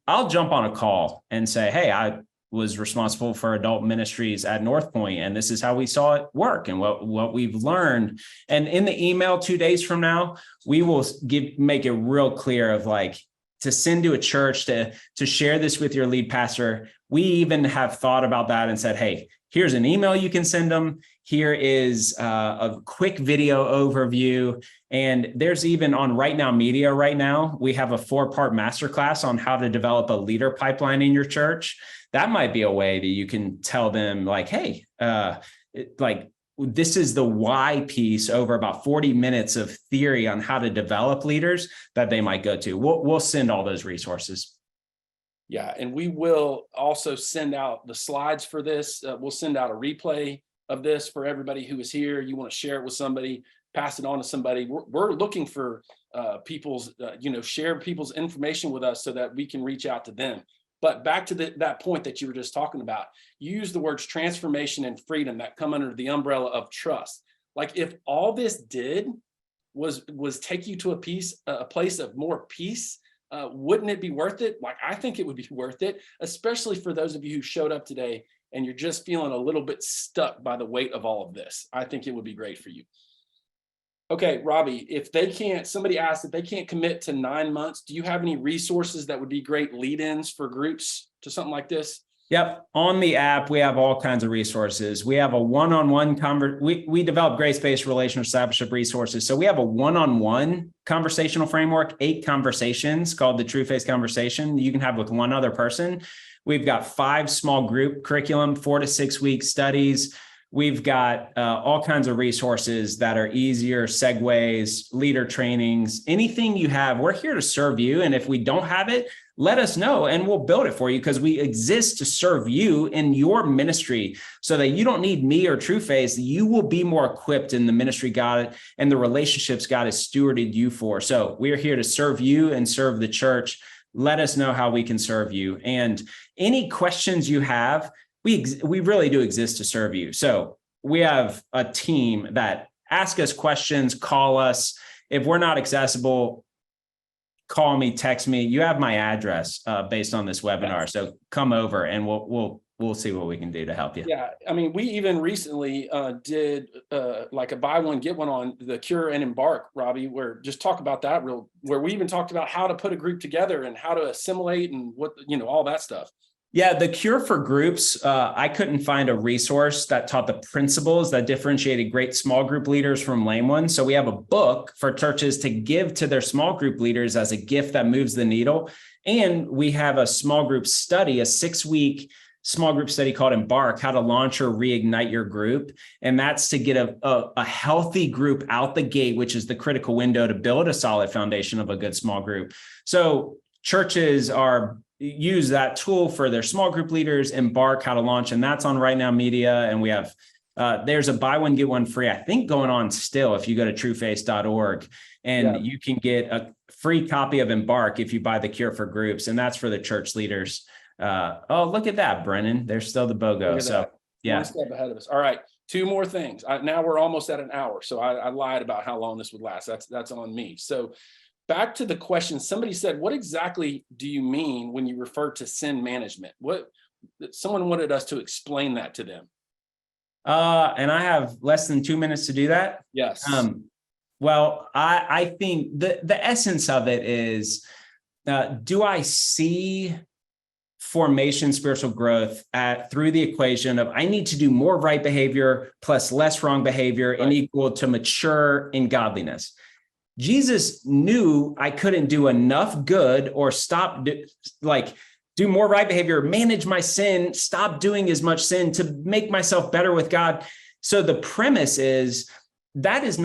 I'll jump on a call and say, hey, I was responsible for adult ministries at North Point, and this is how we saw it work and what we've learned. And in the email 2 days from now, we will make it real clear of to send to a church to share this with your lead pastor. We even have thought about that and said, hey, here's an email you can send them. Here is a quick video overview. And there's even on Right Now Media right now, we have a 4-part masterclass on how to develop a leader pipeline in your church. That might be a way that you can tell them hey, this is the why piece over about 40 minutes of theory on how to develop leaders that they might go to. We'll send all those resources. Yeah, and we will also send out the slides for this. We'll send out a replay of this for everybody who is here. You want to share it with somebody, pass it on to somebody. We're looking for share people's information with us so that we can reach out to them. But back to that point that you were just talking about, you use the words transformation and freedom that come under the umbrella of trust. If all this did was take you to a place of more peace, wouldn't it be worth it? I think it would be worth it, especially for those of you who showed up today and you're just feeling a little bit stuck by the weight of all of this. I think it would be great for you. Okay, Robby, somebody asked if they can't commit to 9 months, do you have any resources that would be great lead-ins for groups to something like this? Yep. On the app, we have all kinds of resources. We have a one-on-one we develop grace-based relational discipleship resources. So we have a one-on-one conversational framework, 8 conversations called the Trueface Conversation you can have with one other person. We've got 5 small group curriculum, 4 to 6 week studies. We've got all kinds of resources that are easier, segues, leader trainings, anything you have. We're here to serve you. And if we don't have it, let us know and we'll build it for you, because we exist to serve you in your ministry so that you don't need me or Trueface. You will be more equipped in the ministry God and the relationships God has stewarded you for. So we're here to serve you and serve the church. Let us know how we can serve you. And any questions you have, we really do exist to serve you. So we have a team that ask us questions, call us. If we're not accessible, call me, text me. You have my address based on this webinar. So come over and we'll see what we can do to help you. Yeah, I mean, we even recently did a buy one, get one on the Cure and Embark, Robby, where just talk about that where we even talked about how to put a group together and how to assimilate and all that stuff. Yeah, the Cure for Groups, I couldn't find a resource that taught the principles that differentiated great small group leaders from lame ones. So we have a book for churches to give to their small group leaders as a gift that moves the needle. And we have a small group study, a 6-week small group study called Embark, how to launch or reignite your group. And that's to get a healthy group out the gate, which is the critical window to build a solid foundation of a good small group. So churches use that tool for their small group leaders, Embark, how to launch, and that's on Right Now Media. And we have There's a buy one, get one free, I think going on still, if you go to trueface.org, and you can get a free copy of Embark if you buy the Cure for Groups. And that's for the church leaders. Oh, look at that, Brennan. There's still the BOGO. So yeah. One step ahead of us. All right. Two more things. Now we're almost at an hour. So I lied about how long this would last. That's on me. So back to the question, somebody said, what exactly do you mean when you refer to sin management? Someone wanted us to explain that to them. And I have less than 2 minutes to do that. Yes. Well, I think the essence of it is, do I see formation, spiritual growth through the equation of I need to do more right behavior plus less wrong behavior and equal to mature in godliness? Jesus knew I couldn't do enough good or do more right behavior, manage my sin, stop doing as much sin to make myself better with God. So the premise is that is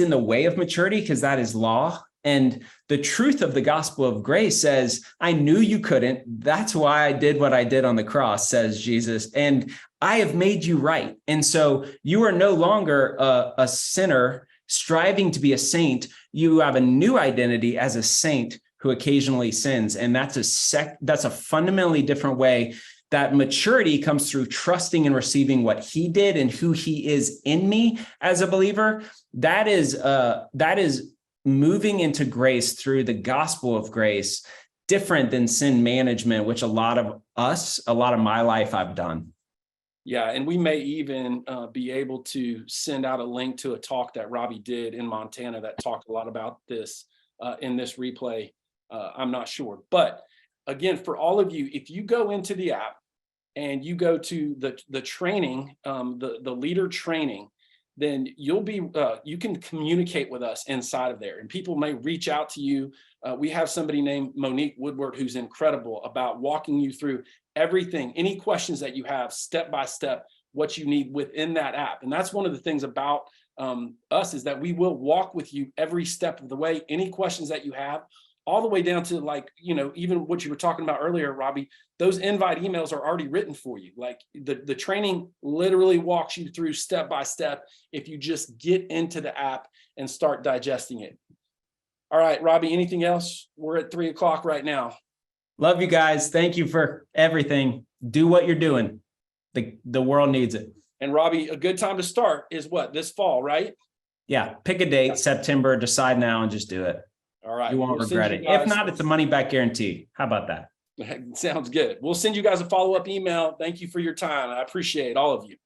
in the way of maturity, because that is law. And the truth of the gospel of grace says, I knew you couldn't. That's why I did what I did on the cross, says Jesus. And I have made you right. And so you are no longer a sinner striving to be a saint. You have a new identity as a saint who occasionally sins. And that's a fundamentally different way. That maturity comes through trusting and receiving what he did and who he is in me as a believer. That is moving into grace through the gospel of grace, different than sin management, which a lot of my life I've done. Yeah, and we may even be able to send out a link to a talk that Robby did in Montana that talked a lot about this in this replay. I'm not sure. But again, for all of you, if you go into the app and you go to the training, the leader training, then you can communicate with us inside of there, and people may reach out to you. We have somebody named Monique Woodward who's incredible about walking you through everything, any questions that you have, step by step, what you need within that app. And that's one of the things about us, is that we will walk with you every step of the way. Any questions that you have, all the way down to even what you were talking about earlier, Robby, those invite emails are already written for you. Like the training literally walks you through step by step if you just get into the app and start digesting it. All right, Robby, anything else? We're at 3:00 right now. Love you guys. Thank you for everything. Do what you're doing. The world needs it. And Robby, a good time to start is what? This fall, right? Yeah. Pick a date, September, decide now and just do it. All right. You won't regret it. If not, it's a money back guarantee. How about that? Sounds good. We'll send you guys a follow-up email. Thank you for your time. I appreciate all of you.